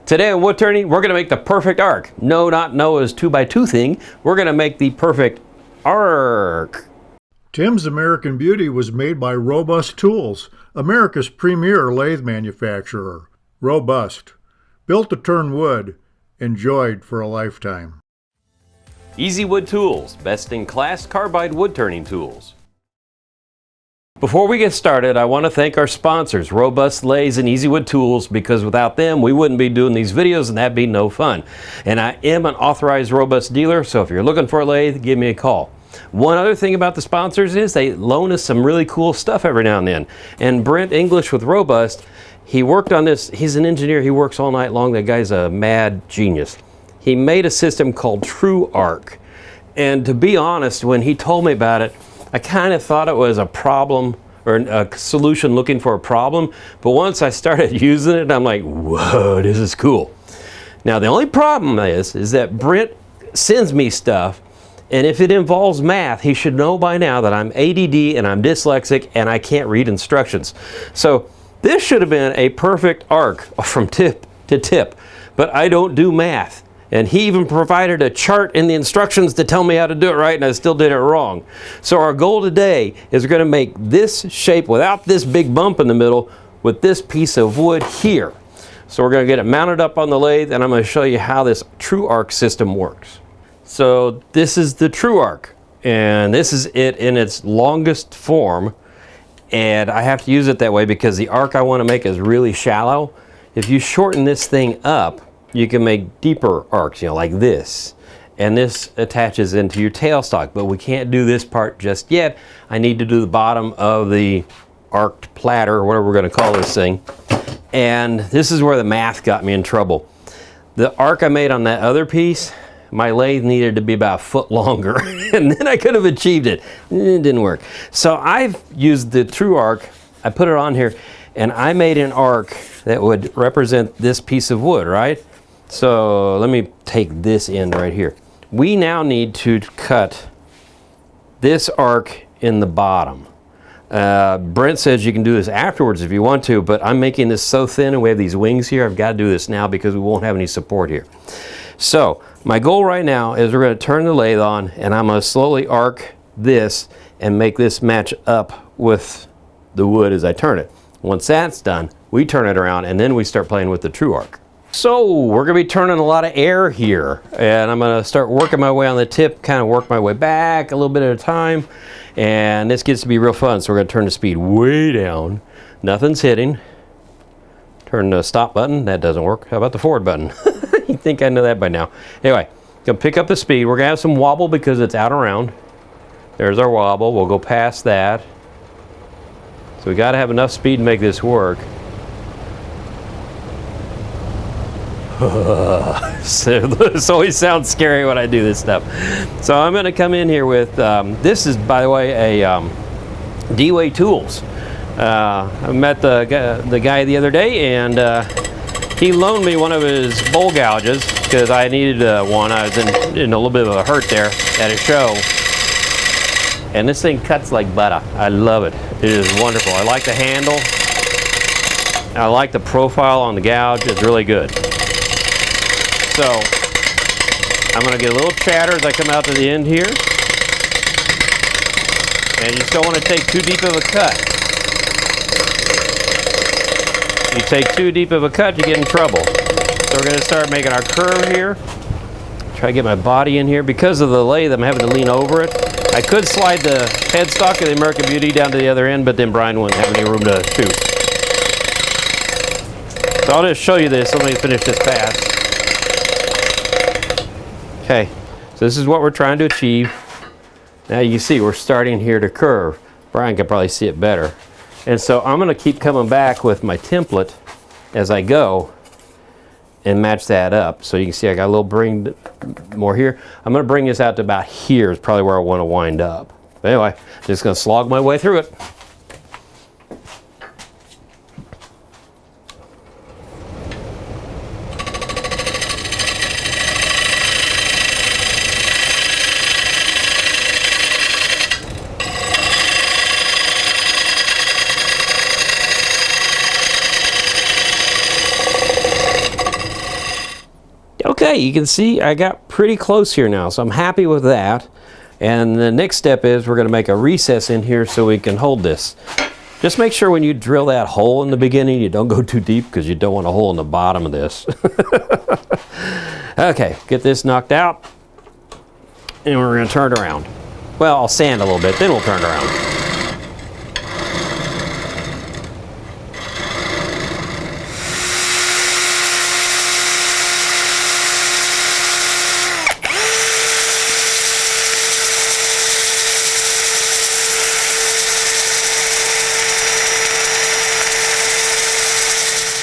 Today on Woodturning, we're going to make the perfect arc. No, not Noah's 2x2 thing. We're going to make the perfect arc. Tim's American Beauty was made by Robust Tools, America's premier lathe manufacturer. Robust. Built to turn wood. Enjoyed for a lifetime. Easy Wood Tools, best-in-class carbide wood turning tools. Before we get started, I want to thank our sponsors, Robust Lathes and Easy Wood Tools, because without them, we wouldn't be doing these videos and that'd be no fun. And I am an authorized Robust dealer, so if you're looking for a lathe, give me a call. One other thing about the sponsors is they loan us some really cool stuff every now and then. And Brent English with Robust, he worked on this. He's an engineer. He works all night long. That guy's a mad genius. He made a system called Tru-Arc. And to be honest, when he told me about it, I kind of thought it was a problem or a solution looking for a problem. But once I started using it, I'm like, whoa, this is cool. Now, the only problem is that Brent sends me stuff, and if it involves math, he should know by now that I'm ADD and I'm dyslexic and I can't read instructions. So this should have been a perfect arc from tip to tip, but I don't do math. And he even provided a chart in the instructions to tell me how to do it right, and I still did it wrong. So our goal today is we're going to make this shape without this big bump in the middle with this piece of wood here. So we're going to get it mounted up on the lathe, and I'm going to show you how this Tru-Arc system works. So this is the Tru-Arc, and this is it in its longest form. And I have to use it that way because the arc I want to make is really shallow. If you shorten this thing up, you can make deeper arcs, you know, like this. And this attaches into your tailstock, but we can't do this part just yet. I need to do the bottom of the arced platter, or whatever we're going to call this thing. And this is where the math got me in trouble. The arc I made on that other piece, my lathe needed to be about a foot longer, and then I could have achieved it. It didn't work. So I've used the Tru-Arc, I put it on here, and I made an arc that would represent this piece of wood, right? So let me take this end right here. We now need to cut this arc in the bottom. Brent says you can do this afterwards if you want to, but I'm making this so thin and we have these wings here, I've got to do this now because we won't have any support here. So my goal right now is we're going to turn the lathe on, and I'm going to slowly arc this and make this match up with the wood as I turn it. Once that's done, we turn it around and then we start playing with the Tru-Arc. So we're going to be turning a lot of air here, and I'm going to start working my way on the tip, kind of work my way back a little bit at a time, and this gets to be real fun. So we're going to turn the speed way down. Nothing's hitting. Turn the stop button. That doesn't work. How about the forward button? You think I know that by now. Anyway, going to pick up the speed. We're going to have some wobble because it's out around. There's our wobble. We'll go past that. So we got to have enough speed to make this work. This always sounds scary when I do this stuff. So I'm going to come in here with, this is, by the way, a D-Way Tools. I met the guy the other day, and he loaned me one of his bowl gouges because I needed one. I was in a little bit of a hurt there at a show. And this thing cuts like butter. I love it. It is wonderful. I like the handle. I like the profile on the gouge. It's really good. So I'm going to get a little chatter as I come out to the end here. And you just don't want to take too deep of a cut. If you take too deep of a cut, you get in trouble. So we're going to start making our curve here. Try to get my body in here. Because of the lathe, I'm having to lean over it. I could slide the headstock of the American Beauty down to the other end, but then Brian wouldn't have any room to shoot. So I'll just show you this. Let me finish this pass. Okay, so this is what we're trying to achieve. Now you can see we're starting here to curve. Brian can probably see it better. And so I'm going to keep coming back with my template as I go and match that up. So you can see I got a little bring more here. I'm going to bring this out to about here is probably where I want to wind up. But anyway, just going to slog my way through it. Okay, you can see I got pretty close here now, so I'm happy with that. And the next step is we're going to make a recess in here so we can hold this. Just make sure when you drill that hole in the beginning, you don't go too deep because you don't want a hole in the bottom of this. Okay, get this knocked out. And we're going to turn it around. Well, I'll sand a little bit, then we'll turn it around.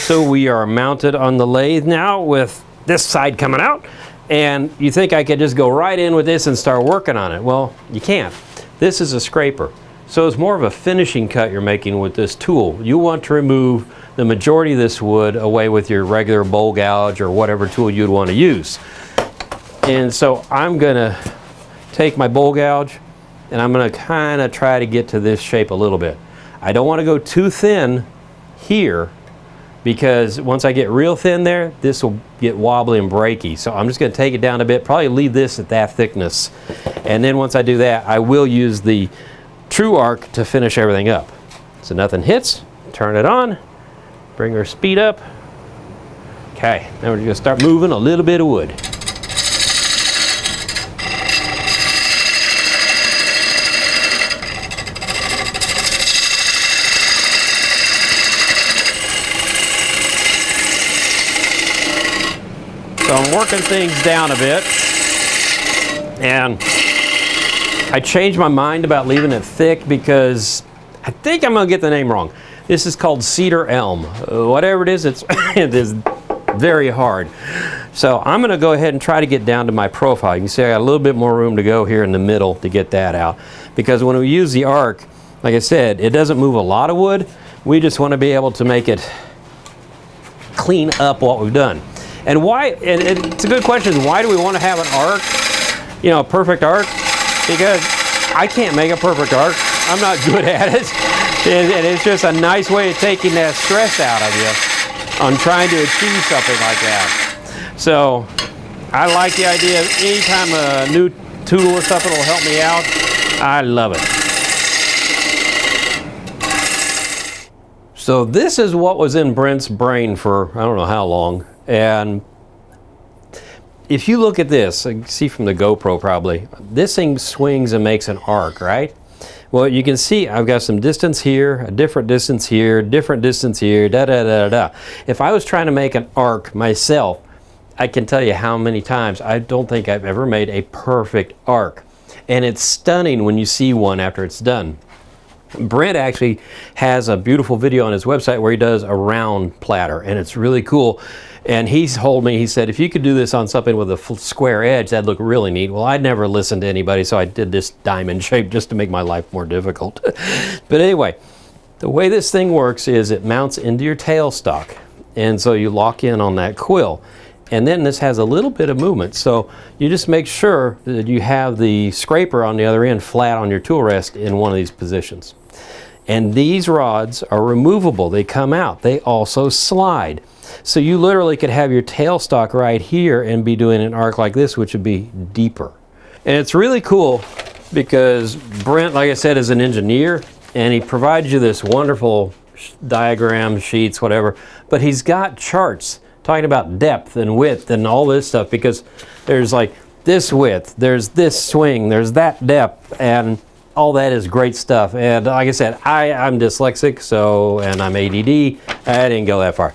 So we are mounted on the lathe now with this side coming out, and you think I could just go right in with this and start working on it. Well, you can't. This is a scraper. So it's more of a finishing cut you're making with this tool. You want to remove the majority of this wood away with your regular bowl gouge or whatever tool you'd want to use. And so I'm gonna take my bowl gouge and I'm gonna kind of try to get to this shape a little bit. I don't want to go too thin here, because once I get real thin there, this will get wobbly and breaky. So I'm just going to take it down a bit, probably leave this at that thickness. And then once I do that, I will use the Tru-Arc to finish everything up. So nothing hits, turn it on, bring our speed up. Okay, now we're going to start moving a little bit of wood. So I'm working things down a bit, and I changed my mind about leaving it thick because I think I'm going to get the name wrong. This is called cedar elm. Whatever it is, it is very hard. So I'm going to go ahead and try to get down to my profile. You can see I got a little bit more room to go here in the middle to get that out, because when we use the arc, like I said, it doesn't move a lot of wood. We just want to be able to make it clean up what we've done. And why, and it's a good question, why do we want to have an arc, you know, a perfect arc? Because I can't make a perfect arc. I'm not good at it. And it's just a nice way of taking that stress out of you on trying to achieve something like that. So I like the idea of anytime a new tool or something will help me out, I love it. So this is what was in Brent's brain for I don't know how long. And if you look at this, you can see from the GoPro probably, this thing swings and makes an arc, right? Well, you can see I've got some distance here, a different distance here, different distance here, da-da-da-da-da. If I was trying to make an arc myself, I can tell you how many times I don't think I've ever made a perfect arc. And it's stunning when you see one after it's done. Brent actually has a beautiful video on his website where he does a round platter, and it's really cool. And he's told me, he said, if you could do this on something with a square edge, that'd look really neat. Well, I'd never listened to anybody, so I did this diamond shape just to make my life more difficult. But anyway, the way this thing works is it mounts into your tailstock. And so you lock in on that quill. And then this has a little bit of movement. So you just make sure that you have the scraper on the other end flat on your tool rest in one of these positions. And these rods are removable. They come out. They also slide. So you literally could have your tailstock right here and be doing an arc like this, which would be deeper. And it's really cool because Brent, like I said, is an engineer, and he provides you this wonderful diagram, sheets, whatever, but he's got charts talking about depth and width and all this stuff, because there's like this width, there's this swing, there's that depth, and all that is great stuff. And like I said, I'm dyslexic, so, and I'm ADD, I didn't go that far.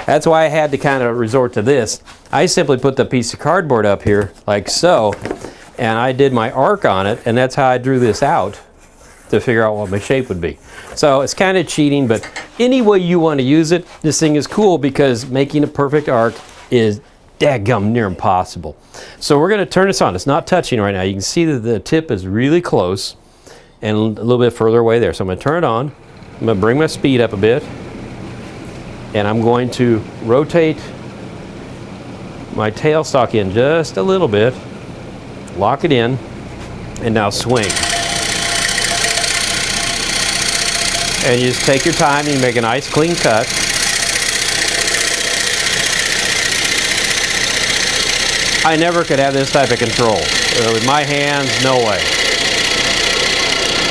That's why I had to kind of resort to this. I simply put the piece of cardboard up here like so, and I did my arc on it, and that's how I drew this out to figure out what my shape would be. So it's kind of cheating, but any way you want to use it, this thing is cool because making a perfect arc is dadgum near impossible. So we're going to turn this on. It's not touching right now. You can see that the tip is really close and a little bit further away there. So I'm going to turn it on. I'm going to bring my speed up a bit. And I'm going to rotate my tailstock in just a little bit, lock it in, and now swing. And you just take your time and you make a nice clean cut. I never could have this type of control. With my hands, no way.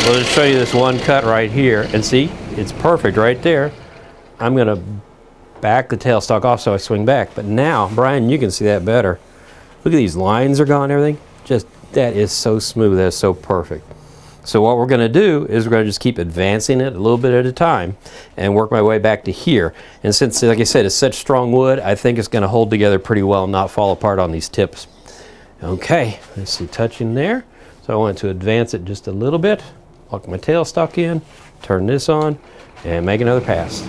I'll just show you this one cut right here, and see, it's perfect right there. I'm gonna back the tailstock off so I swing back, but now, Brian, you can see that better. Look at these lines are gone, everything. Just, that is so smooth, that is so perfect. So what we're gonna do is we're gonna just keep advancing it a little bit at a time and work my way back to here. And since, like I said, it's such strong wood, I think it's gonna hold together pretty well and not fall apart on these tips. Okay, let's see, touching there. So I want to advance it just a little bit, lock my tailstock in, turn this on, and make another pass.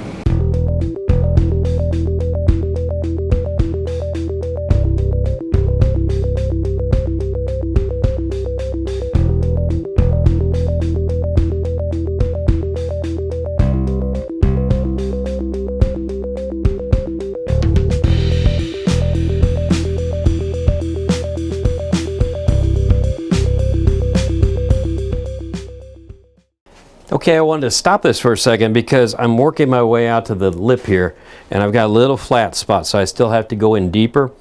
Okay, I wanted to stop this for a second because I'm working my way out to the lip here and I've got a little flat spot, so I still have to go in deeper.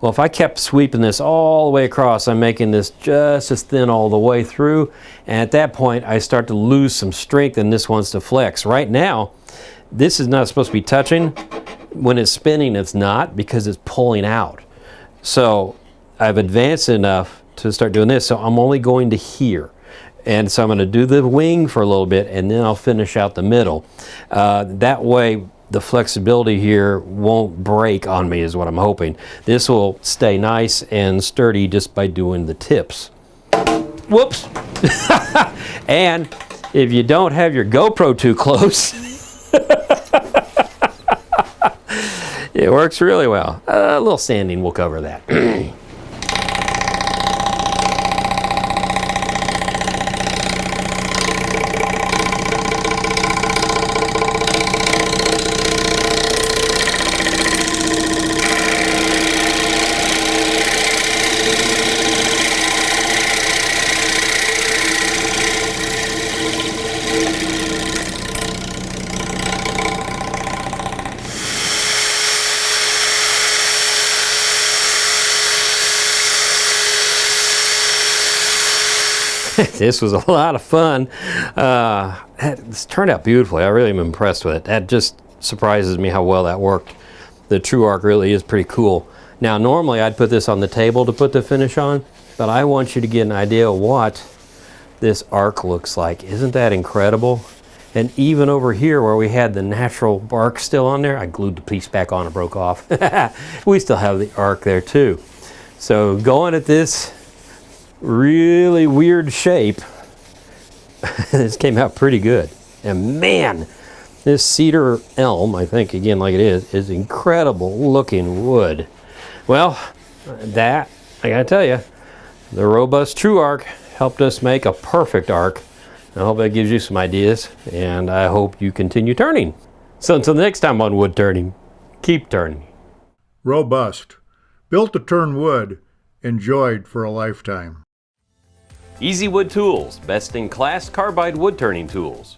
Well, if I kept sweeping this all the way across, I'm making this just as thin all the way through, and at that point I start to lose some strength and this wants to flex. Right now, this is not supposed to be touching. When it's spinning, it's not, because it's pulling out. So I've advanced enough to start doing this, so I'm only going to here. And so I'm going to do the wing for a little bit and then I'll finish out the middle. That way the flexibility here won't break on me, is what I'm hoping. This will stay nice and sturdy just by doing the tips. Whoops! And if you don't have your GoPro too close, it works really well. A little sanding will cover that. This was a lot of fun. It's turned out beautifully. I really am impressed with it. That just surprises me how well that worked. The Tru-Arc really is pretty cool. Now, normally I'd put this on the table to put the finish on, but I want you to get an idea of what this arc looks like. Isn't that incredible? And even over here where we had the natural bark still on there, I glued the piece back on and broke off. We still have the arc there too. So going at this really weird shape, this came out pretty good. And man, this cedar elm, I think again like it is incredible looking wood. Well, that, I gotta tell you, the robust Tru-Arc helped us make a perfect arc. I hope that gives you some ideas, and I hope you continue turning. So until next time on Wood Turning, keep turning. Robust. Built to turn wood. Enjoyed for a lifetime. Easy Wood Tools, best in class carbide wood turning tools.